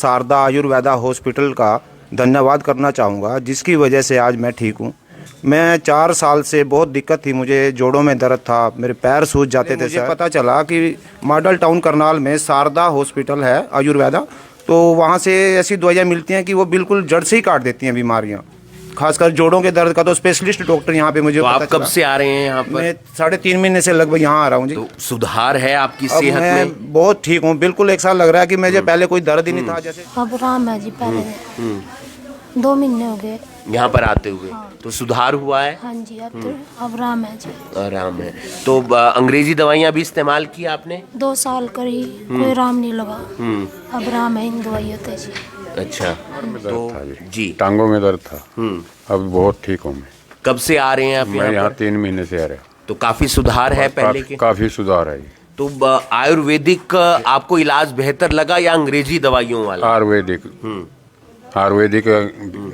Sharda Ayurveda hospital का धन्यवाद करना चाहूँगा, जिसकी वजह से आज मैं ठीक हूँ। मैं 4 साल से बहुत दिक्कत थी, मुझे जोड़ों में दर्द था, मेरे पैर सूज जाते थे। मुझे पता चला कि मॉडल टाउन करनाल में शारदा हॉस्पिटल है आयुर्वेदा, तो वहाँ से ऐसी दवाइयाँ मिलती हैं कि वो बिल्कुल जड़ से ही काट देती हैं बीमारियाँ, खासकर जोड़ों के दर्द का। तो स्पेशलिस्ट डॉक्टर यहाँ पे मुझे तो पता आप कब चला। से आ रहे हैं यहाँ पर? मैं 3.5 महीने से लगभग यहाँ आ रहा हूँ जी। तो सुधार है आपकी अब सेहत मैं में? बहुत ठीक हूँ, बिल्कुल। एक साल लग रहा है कि मुझे पहले कोई दर्द ही नहीं था। जैसे अब आराम है जी, पहले 2 महीने हो गए। यहाँ पर आते हुए हाँ। तो सुधार हुआ है? हाँ जी, अब तो अब आराम है जी। आराम है। तो अंग्रेजी दवाइयाँ भी इस्तेमाल की आपने? 2 साल करी, कोई आराम नहीं लगा। अब आराम है इन दवाइयों से जी। अच्छा, तो जी टांगों में दर्द था, अब बहुत ठीक हूँ मैं। कब से आ रहे हैं आप मैं यहाँ यहाँ पर? 3 महीने से आ रहा हूँ। तो काफी सुधार है पहले के? काफी सुधार है। तो आयुर्वेदिक आपको इलाज बेहतर लगा या अंग्रेजी दवाइयों वाला? आयुर्वेदिक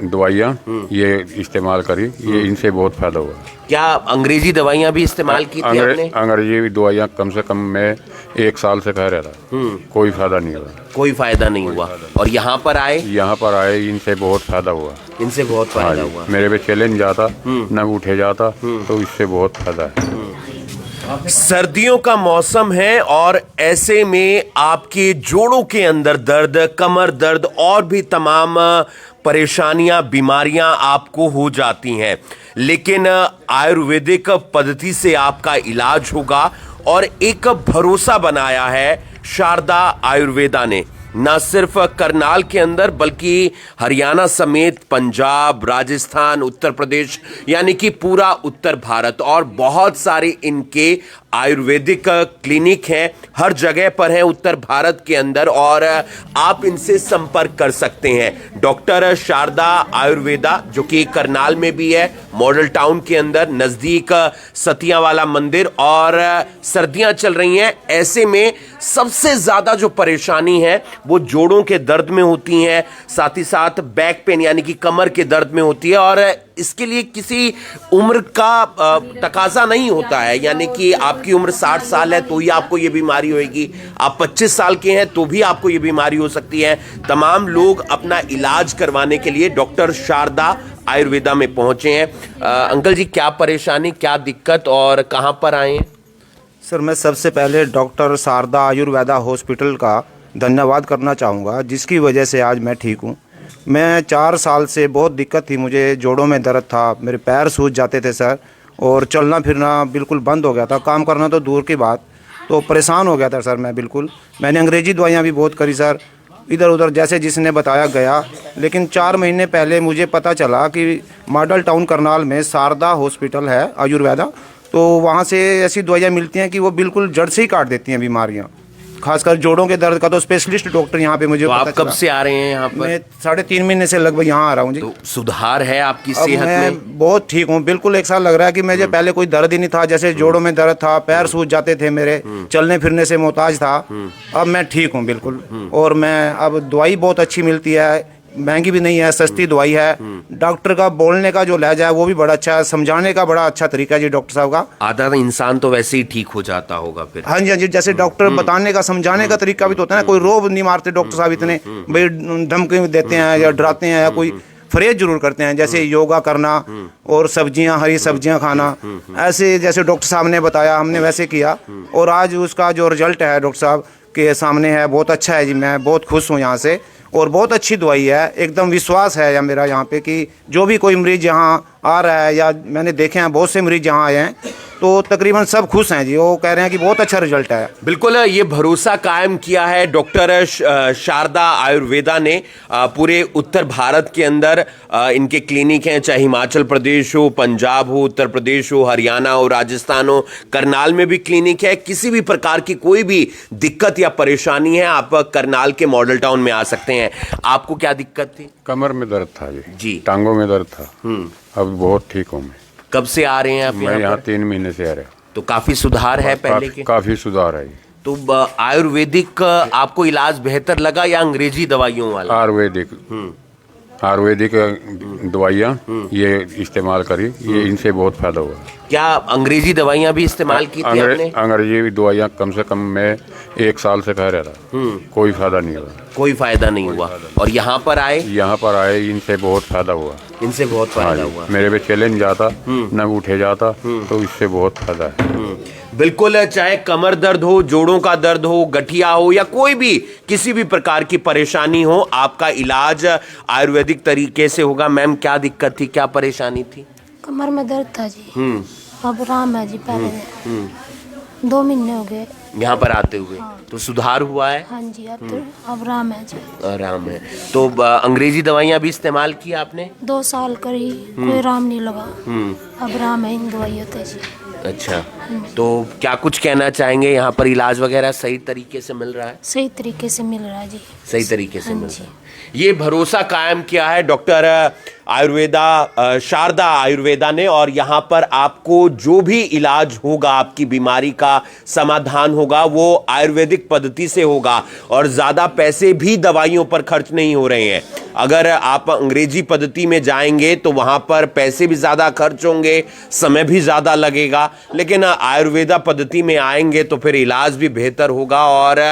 दवाइयाँ ये इस्तेमाल करी, ये इनसे बहुत फायदा हुआ। क्या अंग्रेजी दवाइयाँ भी इस्तेमाल की थी आपने? अंग्रेजी दवाइयाँ कम से कम मैं 1 साल से खा रहा था, कोई फायदा नहीं हुआ। कोई फायदा नहीं हुआ। और यहाँ पर आए? यहाँ पर आए, इनसे बहुत फायदा हुआ। इनसे बहुत हाँ फायदा जी, हुआ। मेरे पे चैलेंज जाता न उठे जाता, तो इससे बहुत फायदा है। सर्दियों का मौसम है और ऐसे में आपके जोड़ों के अंदर दर्द, कमर दर्द और भी तमाम परेशानियां, बीमारियां आपको हो जाती हैं, लेकिन आयुर्वेदिक पद्धति से आपका इलाज होगा। और एक भरोसा बनाया है शारदा आयुर्वेदा ने, न सिर्फ करनाल के अंदर बल्कि हरियाणा समेत पंजाब, राजस्थान, उत्तर प्रदेश, यानी कि पूरा उत्तर भारत, और बहुत सारे इनके आयुर्वेदिक क्लिनिक हैं, हर जगह पर हैं उत्तर भारत के अंदर, और आप इनसे संपर्क कर सकते हैं। डॉक्टर शारदा आयुर्वेदा, जो कि करनाल में भी है, मॉडल टाउन के अंदर, नजदीक सतिया वाला मंदिर, और सर्दियां चल रही हैं, ऐसे में सबसे ज्यादा जो परेशानी है वो जोड़ों के दर्द में होती है, साथ ही साथ बैक पेन यानी कि कमर के दर्द में होती है। और इसके लिए किसी उम्र का तकाजा नहीं होता है, यानी कि आपकी उम्र 60 साल है तो ही आपको ये बीमारी होगी, आप 25 साल के हैं तो भी आपको ये बीमारी हो सकती है। तमाम लोग अपना इलाज करवाने के लिए डॉक्टर शारदा आयुर्वेदा में पहुंचे हैं। अंकल जी, क्या परेशानी, क्या दिक्कत और कहां पर आए हैं? सर, मैं सबसे पहले डॉक्टर शारदा आयुर्वेदा हॉस्पिटल का धन्यवाद करना चाहूँगा, जिसकी वजह से आज मैं ठीक हूँ। मैं 4 साल से बहुत दिक्कत थी, मुझे जोड़ों में दर्द था, मेरे पैर सूज जाते थे सर, और चलना फिरना बिल्कुल बंद हो गया था, काम करना तो दूर की बात। तो परेशान हो गया था सर मैं बिल्कुल। मैंने अंग्रेजी दवाइयाँ भी बहुत करी सर, इधर उधर जैसे जिसने बताया गया, लेकिन 4 महीने पहले मुझे पता चला कि मॉडल टाउन करनाल में शारदा हॉस्पिटल है आयुर्वेदा, तो वहाँ से ऐसी दवाइयाँ मिलती हैं कि वो बिल्कुल जड़ से ही काट देती हैं बीमारियाँ, खासकर जोड़ों के दर्द का। तो स्पेशलिस्ट डॉक्टर यहाँ पे मुझे तो पता आप चला। कब से आ रहे हैं यहाँ पर? मैं 3.5 महीने से लगभग यहाँ आ रहा हूँ जी। तो सुधार है आपकी अब सेहत मैं में? बहुत ठीक हूँ, बिल्कुल। एक साल लग रहा है कि मुझे पहले कोई दर्द ही नहीं था, जैसे जोड़ों में दर्द था, पैर सूज जाते थे मेरे, चलने फिरने से मोहताज था। अब मैं ठीक हूँ बिल्कुल। और मैं अब दवाई बहुत अच्छी मिलती है, महंगी भी नहीं है, सस्ती दवाई है। डॉक्टर का बोलने का जो लहजा है वो भी बड़ा अच्छा है, समझाने का बड़ा अच्छा तरीका है जी डॉक्टर साहब का। आधा इंसान तो वैसे ही ठीक हो जाता होगा फिर। हाँ जी, हाँ जी, जैसे डॉक्टर बताने का, समझाने का तरीका भी तो होता है ना। कोई रोब नहीं मारते डॉक्टर साहब इतने, भाई धमकी देते हैं या डराते हैं, या कोई फ्रेज जरूर करते हैं, जैसे योगा करना और सब्जियां, हरी सब्जियां खाना, ऐसे जैसे डॉक्टर साहब ने बताया हमने वैसे किया, और आज उसका जो रिजल्ट है डॉक्टर साहब के सामने है, बहुत अच्छा है जी। मैं बहुत खुश हूँ यहाँ से, और बहुत अच्छी दवाई है, एकदम विश्वास है या मेरा यहाँ पे कि जो भी कोई मरीज यहाँ आ रहा है, या मैंने देखे हैं बहुत से मरीज यहाँ आए हैं, तो तकरीबन सब खुश हैं जी। वो कह रहे हैं कि बहुत अच्छा रिजल्ट है। बिल्कुल, ये भरोसा कायम किया है डॉक्टर शारदा आयुर्वेदा ने। पूरे उत्तर भारत के अंदर इनके क्लिनिक हैं, चाहे हिमाचल प्रदेश हो, पंजाब हो, उत्तर प्रदेश हो, हरियाणा हो, राजस्थान हो, करनाल में भी क्लिनिक है। किसी भी प्रकार की कोई भी दिक्कत या परेशानी है, आप करनाल के मॉडल टाउन में आ सकते हैं। आपको क्या दिक्कत थी? कमर में दर्द था जी। टांगों में दर्द था, अब बहुत ठीक हूँ मैं। कब से आ रहे हैं आप मैं यहाँ पर? 3 महीने से आ रहा हूँ। तो काफी सुधार है पहले के? काफी सुधार है। तो आयुर्वेदिक आपको इलाज बेहतर लगा या अंग्रेजी दवाइयों वाला? आयुर्वेदिक दवाइयाँ ये इस्तेमाल करी, ये इनसे बहुत फायदा हुआ। क्या अंग्रेजी दवाइयां भी इस्तेमाल की थी आपने? अंग्रेजी दवाइयाँ कम से कम मैं 1 साल से खा रहा था, कोई फायदा नहीं हुआ। कोई फायदा नहीं हुआ। और यहाँ पर आए इनसे बहुत फायदा हुआ। इनसे बहुत फायदा हुआ। मेरे पे चैलेंज जाता न उठे जाता, तो इससे बहुत फायदा है। बिल्कुल, चाहे कमर दर्द हो, जोड़ों का दर्द हो, गठिया हो या कोई भी किसी भी प्रकार की परेशानी हो, आपका इलाज आयुर्वेदिक तरीके से होगा। मैम, क्या दिक्कत थी, क्या परेशानी थी? कमर में दर्द था जी। अब आराम है जी। पहले 2 महीने हो गए यहाँ पर आते हुए। तो सुधार हुआ है? हाँ जी, अब तो अब आराम है जी। आराम है। तो अंग्रेजी दवाइयाँ भी इस्तेमाल की आपने? 2 साल करी, कोई आराम नहीं लगा। अब आराम है इन दवाइयों से जी। अच्छा, तो क्या कुछ कहना चाहेंगे? यहाँ पर इलाज वगैरह सही तरीके से मिल रहा है? सही तरीके से मिल रहा है जी। सही तरीके से हाँ मिल जी। रहा है। ये भरोसा कायम किया है डॉक्टर शारदा आयुर्वेदा ने, और यहाँ पर आपको जो भी इलाज होगा, आपकी बीमारी का समाधान होगा, वो आयुर्वेदिक पद्धति से होगा और ज़्यादा पैसे भी दवाइयों पर खर्च नहीं हो रहे हैं। अगर आप अंग्रेजी पद्धति में जाएंगे तो वहाँ पर पैसे भी ज़्यादा खर्च होंगे, समय भी ज़्यादा लगेगा, लेकिन आयुर्वेदा पद्धति में आएंगे तो फिर इलाज भी बेहतर होगा और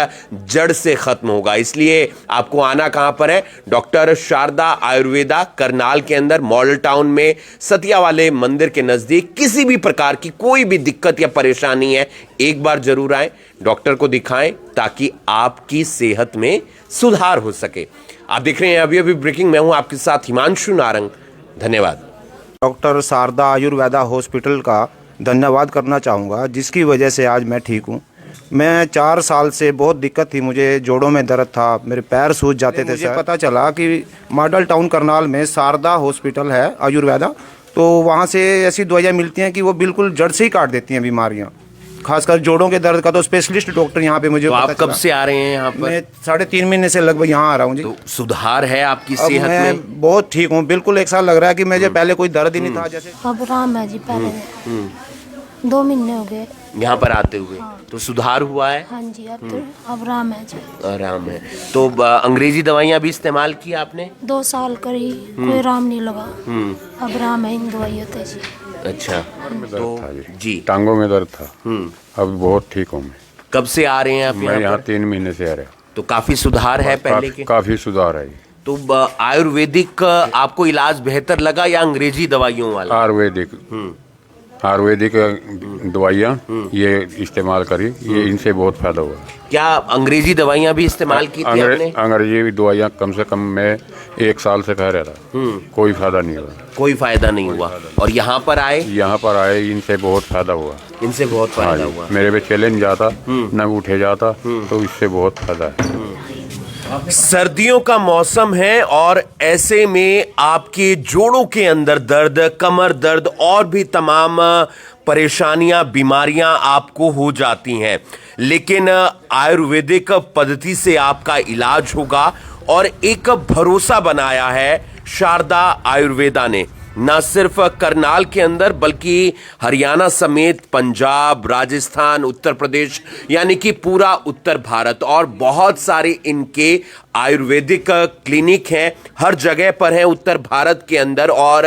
जड़ से ख़त्म होगा। इसलिए आपको आना कहाँ पर है? डॉक्टर शारदा आयुर्वेदा, करनाल के अंदर, मॉडल टाउन में, सतिया वाले मंदिर के नज़दीक। किसी भी प्रकार की कोई भी दिक्कत या परेशानी है, एक बार जरूर आएं, डॉक्टर को दिखाएं ताकि आपकी सेहत में सुधार हो सके। आप देख रहे हैं अभी ब्रेकिंग। मैं हूं आपके साथ हिमांशु नारंग। धन्यवाद। डॉक्टर शारदा आयुर्वेदा हॉस्पिटल का धन्यवाद करना चाहूँगा, जिसकी वजह से आज मैं ठीक हूँ। मैं 4 साल से बहुत दिक्कत थी, मुझे जोड़ों में दर्द था, मेरे पैर सूज जाते थे। मुझे पता चला कि मॉडल टाउन करनाल में शारदा हॉस्पिटल है आयुर्वेदा, तो वहाँ से ऐसी दवाइयाँ मिलती हैं कि वो बिल्कुल जड़ से ही काट देती हैं बीमारियाँ, खासकर जोड़ों के दर्द का। तो स्पेशलिस्ट डॉक्टर यहाँ पे मुझे तो पता आप कब चला। से आ रहे हैं यहाँ पर? मैं 3.5 महीने से लगभग यहाँ आ रहा हूँ जी। तो सुधार है आपकी अब सेहत मैं में? बहुत ठीक हूँ, बिल्कुल 1 साल लग रहा है कि मुझे पहले कोई दर्द ही नहीं था। जैसे अब आराम है जी। पहले 2 महीने हो गए यहाँ पर आते हुए। तो सुधार हुआ है? हाँ जी, अब तो अब आराम है जी। आराम है। तो अंग्रेजी दवाइयाँ भी इस्तेमाल की आपने? 2 साल करी, कोई आराम नहीं लगा। अब आराम है इन दवाइयों से जी। अच्छा, तो जी, टांगों में दर्द था, अब बहुत ठीक हूँ मैं। कब से आ रहे हैं आप मैं यहाँ यहाँ पर? 3 महीने से आ रहा हूँ। तो काफी सुधार है पहले के? काफी सुधार है। तो आयुर्वेदिक आपको इलाज बेहतर लगा या अंग्रेजी दवाइयों वाला? आयुर्वेदिक दवाइयाँ ये इस्तेमाल करी, ये इनसे बहुत फायदा हुआ। क्या अंग्रेजी दवाइयाँ भी इस्तेमाल की थी आपने? अंग्रेजी दवाइयाँ कम से कम मैं 1 साल से खा रहा था, कोई फायदा नहीं हुआ। कोई फायदा नहीं हुआ। और यहाँ पर आए इनसे बहुत फायदा हुआ। इनसे बहुत फायदा हुआ। मेरे पे चैलेंज जाता न उठे जाता, तो इससे बहुत फायदा है। सर्दियों का मौसम है और ऐसे में आपके जोड़ों के अंदर दर्द, कमर दर्द और भी तमाम परेशानियां, बीमारियां आपको हो जाती हैं, लेकिन आयुर्वेदिक पद्धति से आपका इलाज होगा और एक भरोसा बनाया है शारदा आयुर्वेदा ने। न सिर्फ करनाल के अंदर बल्कि हरियाणा समेत पंजाब, राजस्थान, उत्तर प्रदेश, यानी कि पूरा उत्तर भारत, और बहुत सारे इनके आयुर्वेदिक क्लिनिक हैं, हर जगह पर हैं उत्तर भारत के अंदर, और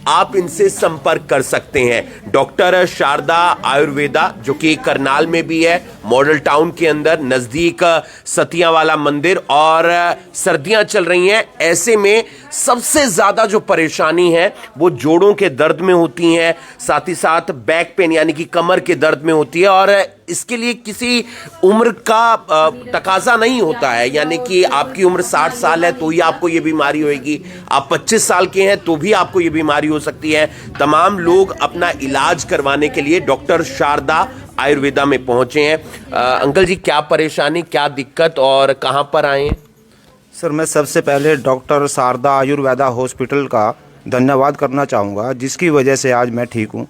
आप इनसे संपर्क कर सकते हैं। डॉक्टर शारदा आयुर्वेदा, जो कि करनाल में भी है, मॉडल टाउन के अंदर, नजदीक सतिया वाला मंदिर, और सर्दियां चल रही हैं, ऐसे में सबसे ज्यादा जो परेशानी है वो जोड़ों के दर्द में होती है, साथ ही साथ बैक पेन यानी कि कमर के दर्द में होती है, और इसके लिए किसी उम्र का तकाजा नहीं होता है, यानी कि आपकी उम्र 60 साल है तो ही आपको ये बीमारी होगी, आप 25 साल के हैं तो भी आपको ये बीमारी हो सकती है। तमाम लोग अपना इलाज करवाने के लिए डॉक्टर शारदा आयुर्वेदा में पहुंचे हैं। अंकल जी, क्या परेशानी, क्या दिक्कत और कहां पर आए हैं? सर, मैं सबसे पहले डॉक्टर शारदा आयुर्वेदा हॉस्पिटल का धन्यवाद करना चाहूँगा, जिसकी वजह से आज मैं ठीक हूँ।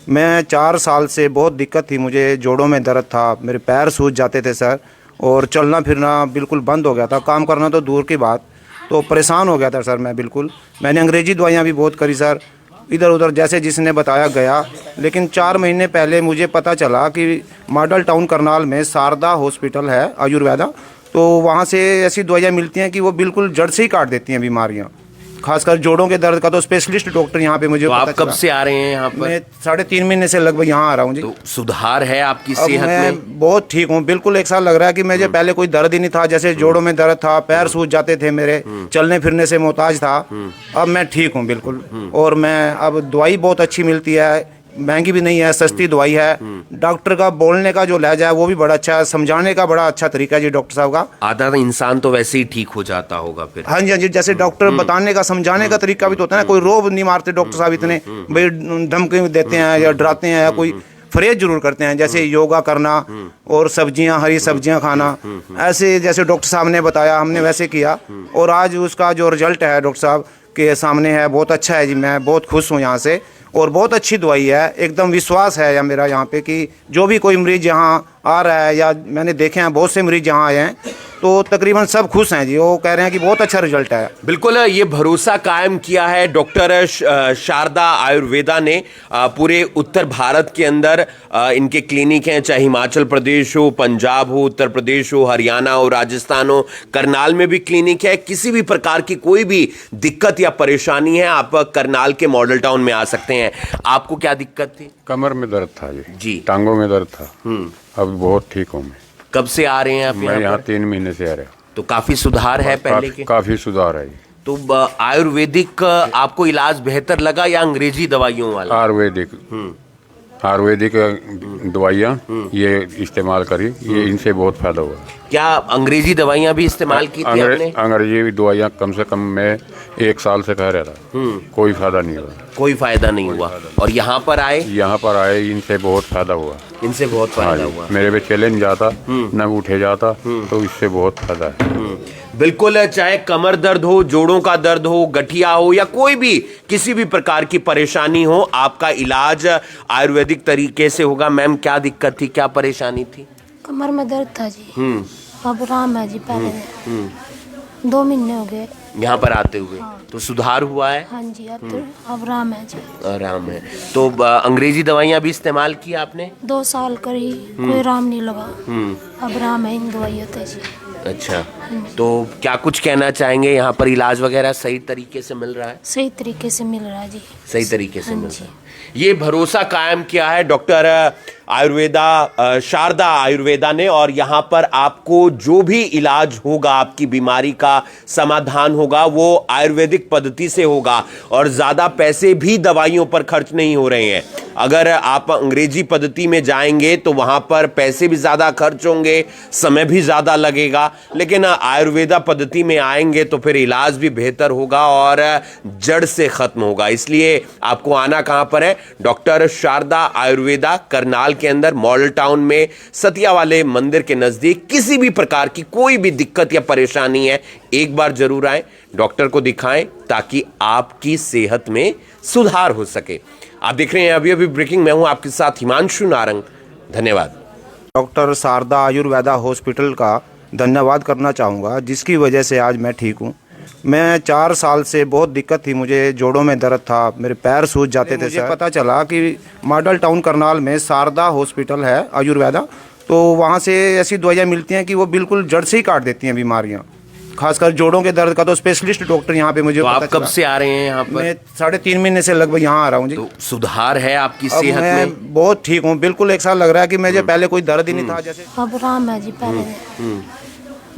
मैं 4 साल से बहुत दिक्कत थी, मुझे जोड़ों में दर्द था, मेरे पैर सूज जाते थे सर, और चलना फिरना बिल्कुल बंद हो गया था, काम करना तो दूर की बात, तो परेशान हो गया था सर मैं बिल्कुल। मैंने अंग्रेजी दवाइयाँ भी बहुत करी सर, इधर उधर जैसे जिसने बताया गया, लेकिन 4 महीने पहले मुझे पता चला कि मॉडल टाउन करनाल में शारदा हॉस्पिटल है आयुर्वेदा, तो वहाँ से ऐसी दवाइयाँ मिलती हैं कि वो बिल्कुल जड़ से ही काट देती हैं बीमारियाँ, खासकर जोड़ों के दर्द का तो स्पेशलिस्ट डॉक्टर यहाँ पे मुझे तो आप पता कब चला। से आ रहे हैं यहाँ पर? मैं 3.5 महीने से लगभग यहाँ आ रहा हूँ जी। तो सुधार है आपकी अब सेहत मैं में? बहुत ठीक हूँ, बिल्कुल। एक साल लग रहा है कि मुझे पहले कोई दर्द ही नहीं था, जैसे जोड़ों में दर्द था, पैर सूज जाते थे मेरे, चलने फिरने से मोहताज था। अब मैं ठीक हूँ बिल्कुल। और मैं अब दवाई बहुत अच्छी मिलती है, महंगी भी नहीं है, सस्ती दवाई है। डॉक्टर का बोलने का जो लहजा है वो भी बड़ा अच्छा है, समझाने का बड़ा अच्छा तरीका है जी डॉक्टर साहब का। आधा इंसान तो वैसे ही ठीक हो जाता होगा फिर। हाँ जी, हाँ जी, जैसे डॉक्टर बताने का समझाने का तरीका भी तो होता है ना, कोई रोब नहीं मारते डॉक्टर साहब इतने, भाई धमकी देते हैं या डराते हैं या कोई फरेज जरूर करते हैं, जैसे योगा करना और सब्जियां, हरी सब्जियां खाना, ऐसे जैसे डॉक्टर साहब ने बताया हमने वैसे किया। और आज उसका जो रिजल्ट है डॉक्टर साहब के सामने है, बहुत अच्छा है जी। मैं बहुत खुश हूँ यहाँ से, और बहुत अच्छी दवाई है। एकदम विश्वास है या मेरा यहाँ पे कि जो भी कोई मरीज यहाँ आ रहा है, या मैंने देखे हैं बहुत से मरीज यहाँ आए हैं, तो तकरीबन सब खुश हैं जी। वो कह रहे हैं कि बहुत अच्छा रिजल्ट है। बिल्कुल, ये भरोसा कायम किया है डॉक्टर शारदा आयुर्वेदा ने। पूरे उत्तर भारत के अंदर इनके क्लिनिक हैं, चाहे हिमाचल प्रदेश हो, पंजाब हो, उत्तर प्रदेश हो, हरियाणा हो, राजस्थान हो, करनाल में भी क्लिनिक है। किसी भी प्रकार की कोई भी दिक्कत या परेशानी है, आप करनाल के मॉडल टाउन में आ सकते हैं। आपको क्या दिक्कत थी? कमर में दर्द था जी। टांगों में दर्द था। अब बहुत ठीक हूँ मैं। कब से आ रहे हैं आप मैं यहाँ पर? 3 महीने से आ रहा हूँ। तो काफी सुधार है पहले के? काफी सुधार है। तो आयुर्वेदिक आपको इलाज बेहतर लगा या अंग्रेजी दवाइयों वाला? आयुर्वेदिक दवाइयाँ ये इस्तेमाल करी, ये इनसे बहुत फायदा हुआ। क्या अंग्रेजी दवाइयाँ भी इस्तेमाल की थी आपने? अंग्रेजी दवाइयाँ कम से कम मैं 1 साल से खा रहा था, कोई फायदा नहीं हुआ। कोई फायदा नहीं हुआ। और यहाँ पर आए? इनसे बहुत फायदा हुआ। इनसे बहुत फायदा हुआ। मेरे पे चले नहीं जाता, न उठे जाता, तो इससे बहुत फायदा है। बिल्कुल, चाहे कमर दर्द हो, जोड़ों का दर्द हो, गठिया हो, या कोई भी किसी भी प्रकार की परेशानी हो, आपका इलाज आयुर्वेदिक तरीके से होगा। मैम, क्या दिक्कत थी, क्या परेशानी थी? कमर में दर्द था जी। अब आराम है जी। पहले 2 महीने हो गए यहाँ पर आते हुए। तो सुधार हुआ है? हाँ जी, अब तो अब आराम है जी। आराम है। तो अंग्रेजी दवाइयाँ भी इस्तेमाल की आपने? 2 साल करी, कोई आराम नहीं लगा। अब आराम है इन दवाइयों से जी। अच्छा, तो क्या कुछ कहना चाहेंगे? यहाँ पर इलाज वगैरह सही तरीके से मिल रहा है? सही तरीके से मिल रहा है जी। सही तरीके से हाँ मिल जी। रहा है। ये भरोसा कायम किया है डॉक्टर शारदा आयुर्वेदा ने। और यहाँ पर आपको जो भी इलाज होगा, आपकी बीमारी का समाधान होगा, वो आयुर्वेदिक पद्धति से होगा, और ज़्यादा पैसे भी दवाइयों पर खर्च नहीं हो रहे हैं। अगर आप अंग्रेजी पद्धति में जाएंगे तो वहाँ पर पैसे भी ज़्यादा खर्च होंगे, समय भी ज़्यादा लगेगा। लेकिन आयुर्वेदा पद्धति में आएंगे तो फिर इलाज भी बेहतर होगा और जड़ से ख़त्म होगा। इसलिए आपको आना कहाँ पर है? डॉक्टर शारदा आयुर्वेदा, करनाल के अंदर, मॉडल टाउन में, सतिया वाले मंदिर के नज़दीक। किसी भी प्रकार की कोई भी दिक्कत या परेशानी है, एक बार जरूर आएं, डॉक्टर को दिखाएं, ताकि आपकी सेहत में सुधार हो सके। आप देख रहे हैं अभी अभी ब्रेकिंग। मैं हूं आपके साथ हिमांशु नारंग। धन्यवाद। डॉक्टर शारदा आयुर्वेदा हॉस्पिटल का धन्यवाद करना चाहूँगा, जिसकी वजह से आज मैं ठीक हूँ। मैं 4 साल से बहुत दिक्कत थी, मुझे जोड़ों में दर्द था, मेरे पैर सूज जाते थे। मुझे पता चला कि मॉडल टाउन करनाल में शारदा हॉस्पिटल है आयुर्वेदा, तो वहाँ से ऐसी दवाइयाँ मिलती हैं कि वो बिल्कुल जड़ से ही काट देती हैं बीमारियाँ। खासकर जोड़ों के दर्द का तो स्पेशलिस्ट डॉक्टर यहाँ पे मुझे तो पता आप कब चला। से आ रहे हैं यहाँ पर? मैं 3.5 महीने से लगभग यहाँ आ रहा हूँ जी। तो सुधार है आपकी अब सेहत मैं में? बहुत ठीक हूँ बिल्कुल। एक साल लग रहा है कि मुझे पहले कोई दर्द ही नहीं था, जैसे अब आराम है जी। पहले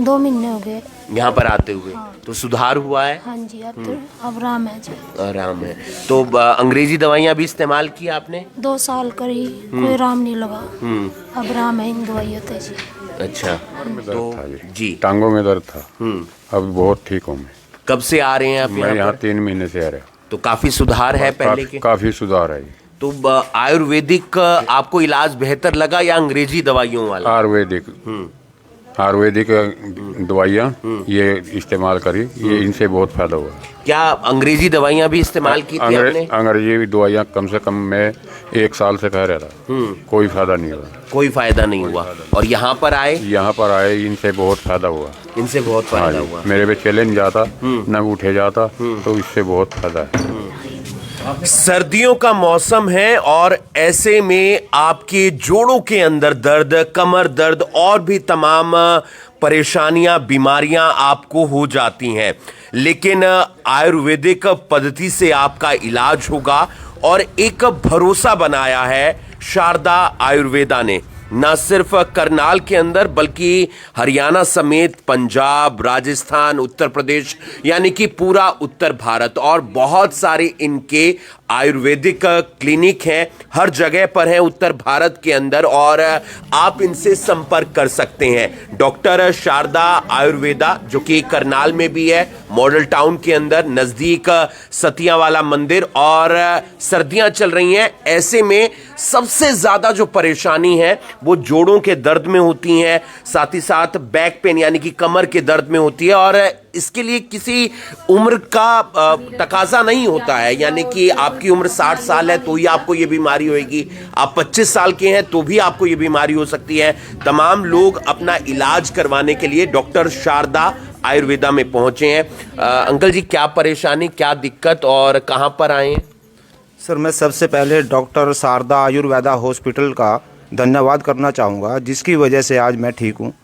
2 महीने हो गए यहाँ पर आते हुए। तो सुधार हुआ है? हाँ जी, अब तो अब आराम है जी। आराम है। तो अंग्रेजी दवाइयाँ भी इस्तेमाल की आपने? 2 साल करी, कोई आराम नहीं लगा। अब आराम है इन दवाइयों से जी। अच्छा, तो जी, टांगों में दर्द था। अब बहुत ठीक हूँ मैं। कब से आ रहे हैं आप मैं यहाँ यहाँ पर? 3 महीने से आ रहा हूँ। तो काफी सुधार है पहले के? काफी सुधार है। तो आयुर्वेदिक आपको इलाज बेहतर लगा या अंग्रेजी दवाइयों वाला? आयुर्वेदिक दवाइयाँ ये इस्तेमाल करी, ये इनसे बहुत फायदा हुआ। क्या अंग्रेजी दवाइयाँ भी इस्तेमाल की थी आपने? अंग्रेजी दवाइयाँ कम से कम मैं 1 साल से खा रहा था, कोई फायदा नहीं हुआ। कोई फायदा नहीं हुआ। और यहाँ पर आए? इनसे बहुत फायदा हुआ। इनसे बहुत फायदा हुआ। मेरे पे चले नहीं जाता, न उठे जाता, तो इससे बहुत फायदा है। सर्दियों का मौसम है और ऐसे में आपके जोड़ों के अंदर दर्द, कमर दर्द और भी तमाम परेशानियां, बीमारियां आपको हो जाती हैं, लेकिन आयुर्वेदिक पद्धति से आपका इलाज होगा और एक भरोसा बनाया है शारदा आयुर्वेदा ने, न सिर्फ करनाल के अंदर बल्कि हरियाणा समेत पंजाब, राजस्थान, उत्तर प्रदेश यानी कि पूरा उत्तर भारत, और बहुत सारे इनके आयुर्वेदिक क्लिनिक हैं, हर जगह पर हैं उत्तर भारत के अंदर, और आप इनसे संपर्क कर सकते हैं। डॉक्टर शारदा आयुर्वेदा जो कि करनाल में भी है, मॉडल टाउन के अंदर नजदीक सतिया वाला मंदिर, और सर्दियां चल रही हैं, ऐसे में सबसे ज्यादा जो परेशानी है वो जोड़ों के दर्द में होती है, साथ ही साथ बैक पेन यानी कि कमर के दर्द में होती है, और इसके लिए किसी उम्र का तकाजा नहीं होता है, यानी कि आपकी उम्र 60 साल है तो ही आपको ये बीमारी होगी, आप 25 साल के हैं तो भी आपको ये बीमारी हो सकती है। तमाम लोग अपना इलाज करवाने के लिए डॉक्टर शारदा आयुर्वेदा में पहुंचे हैं। अंकल जी, क्या परेशानी, क्या दिक्कत और कहां पर आए हैं? सर, मैं सबसे पहले डॉक्टर शारदा आयुर्वेदा हॉस्पिटल का धन्यवाद करना चाहूँगा, जिसकी वजह से आज मैं ठीक हूँ।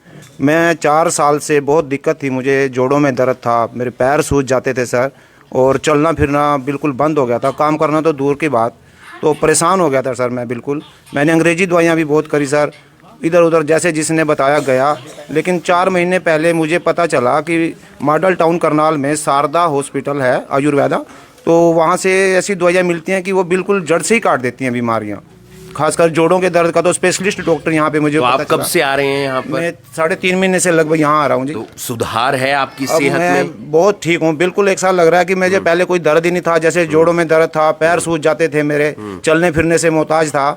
मैं 4 साल से बहुत दिक्कत थी, मुझे जोड़ों में दर्द था, मेरे पैर सूज जाते थे सर, और चलना फिरना बिल्कुल बंद हो गया था, काम करना तो दूर की बात, तो परेशान हो गया था सर मैं बिल्कुल। मैंने अंग्रेज़ी दवाइयाँ भी बहुत करी सर, इधर उधर जैसे जिसने बताया गया, लेकिन 4 महीने पहले मुझे पता चला कि मॉडल टाउन करनाल में शारदा हॉस्पिटल है आयुर्वेदा, तो वहाँ से ऐसी दवाइयाँ मिलती हैं कि वो बिल्कुल जड़ से ही काट देती हैं बीमारियाँ, खासकर जोड़ों के दर्द का। तो स्पेशलिस्ट डॉक्टर यहाँ पे मुझे तो पता आप कब चला। से आ रहे हैं यहाँ पर? मैं 3.5 महीने से लगभग यहाँ आ रहा हूँ जी। तो सुधार है आपकी अब सेहत मैं में? बहुत ठीक हूँ, बिल्कुल 1 साल लग रहा है कि मुझे पहले कोई दर्द ही नहीं था, जैसे जोड़ों में दर्द था, पैर सूज जाते थे मेरे, चलने फिरने से मोहताज था।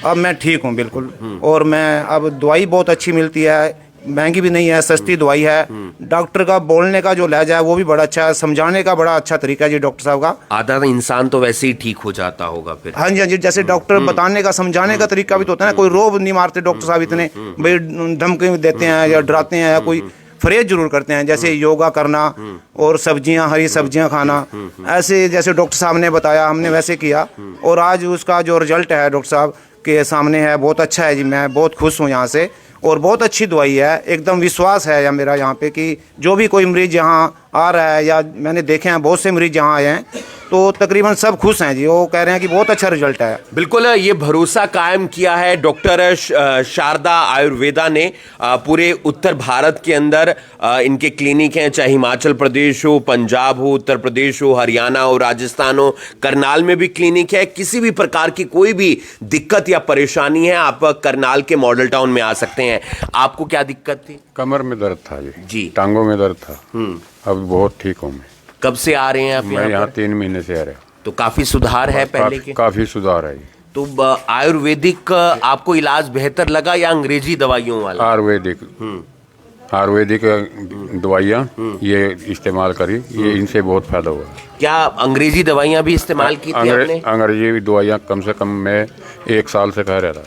अब मैं ठीक हूँ बिल्कुल, और मैं अब दवाई बहुत अच्छी मिलती है, महंगी भी नहीं है, सस्ती दवाई है। डॉक्टर का बोलने का जो लहजा है वो भी बड़ा अच्छा है, समझाने का बड़ा अच्छा तरीका है जी डॉक्टर साहब का। आधा इंसान तो वैसे ही ठीक हो जाता होगा फिर। हाँ जी, हाँ जी, जैसे डॉक्टर बताने का, समझाने का तरीका भी तो होता है ना, कोई रोब नहीं मारते डॉक्टर साहब इतने, भाई धमकी देते हैं या डराते हैं या कोई फ्रेज जरूर करते हैं, जैसे योगा करना और सब्जियां, हरी सब्जियां खाना, ऐसे जैसे डॉक्टर साहब ने बताया हमने वैसे किया, और आज उसका जो रिजल्ट है डॉक्टर साहब के सामने है, बहुत अच्छा है जी। मैं बहुत खुश हूँ यहाँ से, और बहुत अच्छी दवाई है, एकदम विश्वास है या मेरा यहाँ पे कि जो भी कोई मरीज यहाँ आ रहा है, या मैंने देखे हैं बहुत से मरीज यहाँ आए हैं, तो तकरीबन सब खुश हैं जी, वो कह रहे हैं कि बहुत अच्छा रिजल्ट है। बिल्कुल, ये भरोसा कायम किया है डॉक्टर शारदा आयुर्वेदा ने। पूरे उत्तर भारत के अंदर इनके क्लिनिक हैं, चाहे हिमाचल प्रदेश हो, पंजाब हो, उत्तर प्रदेश हो, हरियाणा हो, राजस्थान हो, करनाल में भी क्लिनिक है। किसी भी प्रकार की कोई भी दिक्कत या परेशानी है, आप करनाल के मॉडल टाउन में आ सकते हैं। आपको क्या दिक्कत थी? कमर में दर्द था जी। टांगों में दर्द था। अब बहुत ठीक हूँ मैं। कब से आ रहे हैं आप मैं यहाँ पर? 3 महीने से आ रहा हूँ। तो काफी सुधार है पहले के? काफी सुधार है। तो आयुर्वेदिक आपको इलाज बेहतर लगा या अंग्रेजी दवाइयों वाला? आयुर्वेदिक दवाइयाँ ये इस्तेमाल करी, ये इनसे बहुत फायदा हुआ। क्या अंग्रेजी दवाइयाँ भी इस्तेमाल की थी आपने? अंग्रेजी दवाइयाँ कम से कम मैं 1 साल से खा रहा था,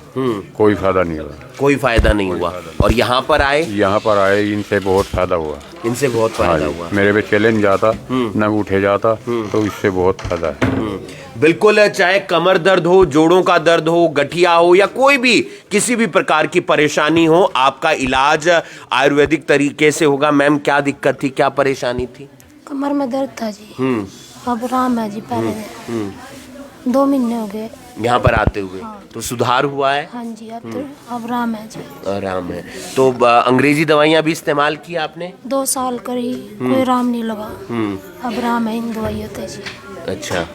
कोई फायदा नहीं हुआ। कोई फायदा नहीं हुआ, और यहाँ पर आए? यहाँ पर आए, इनसे बहुत फायदा हुआ। इनसे बहुत फायदा हुआ। मेरे पे चैलेंज जाता न उठे जाता, तो इससे बहुत फायदा है। बिल्कुल, चाहे कमर दर्द हो, जोड़ों का दर्द हो, गठिया हो, या कोई भी किसी भी प्रकार की परेशानी हो, आपका इलाज आयुर्वेदिक तरीके से होगा। मैम, क्या दिक्कत थी, क्या परेशानी थी? कमर में दर्द था जी, अब आराम है जी। पहले 2 महीने हो गए यहाँ पर आते हुए। तो सुधार हुआ है? हाँ जी, अब तो अब आराम है जी। आराम है। तो अंग्रेजी दवाइयाँ भी इस्तेमाल की आपने? 2 साल करी, कोई आराम नहीं लगा, अब आराम है इन दवाइयों से जी। अच्छा,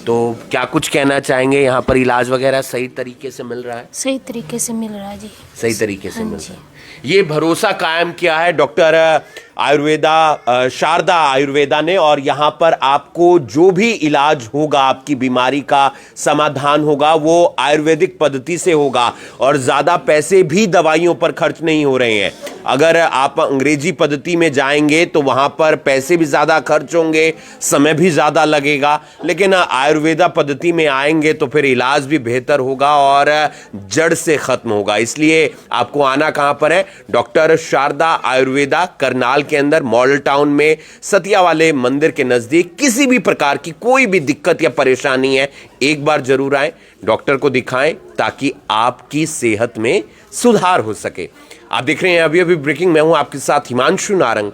तो क्या कुछ कहना चाहेंगे? यहाँ पर इलाज वगैरह सही तरीके से मिल रहा है? सही तरीके से मिल रहा है जी। सही तरीके से हाँ मिल जी। रहा है। ये भरोसा कायम किया है डॉक्टर आयुर्वेदा शारदा आयुर्वेदा ने, और यहाँ पर आपको जो भी इलाज होगा, आपकी बीमारी का समाधान होगा, वो आयुर्वेदिक पद्धति से होगा, और ज़्यादा पैसे भी दवाइयों पर खर्च नहीं हो रहे हैं। अगर आप अंग्रेजी पद्धति में जाएंगे तो वहाँ पर पैसे भी ज़्यादा खर्च होंगे, समय भी ज़्यादा लगेगा, लेकिन आयुर्वेदा पद्धति में आएंगे तो फिर इलाज भी बेहतर होगा और जड़ से ख़त्म होगा। इसलिए आपको आना कहाँ पर है? डॉक्टर शारदा आयुर्वेदा, करनाल के अंदर, मॉडल टाउन में, सतिया वाले मंदिर के नज़दीक। किसी भी प्रकार की कोई भी दिक्कत या परेशानी है, एक बार जरूर आएं, डॉक्टर को दिखाएं, ताकि आपकी सेहत में सुधार हो सके। आप देख रहे हैं अभी अभी ब्रेकिंग, मैं हूं आपके साथ हिमांशु नारंग।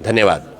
धन्यवाद।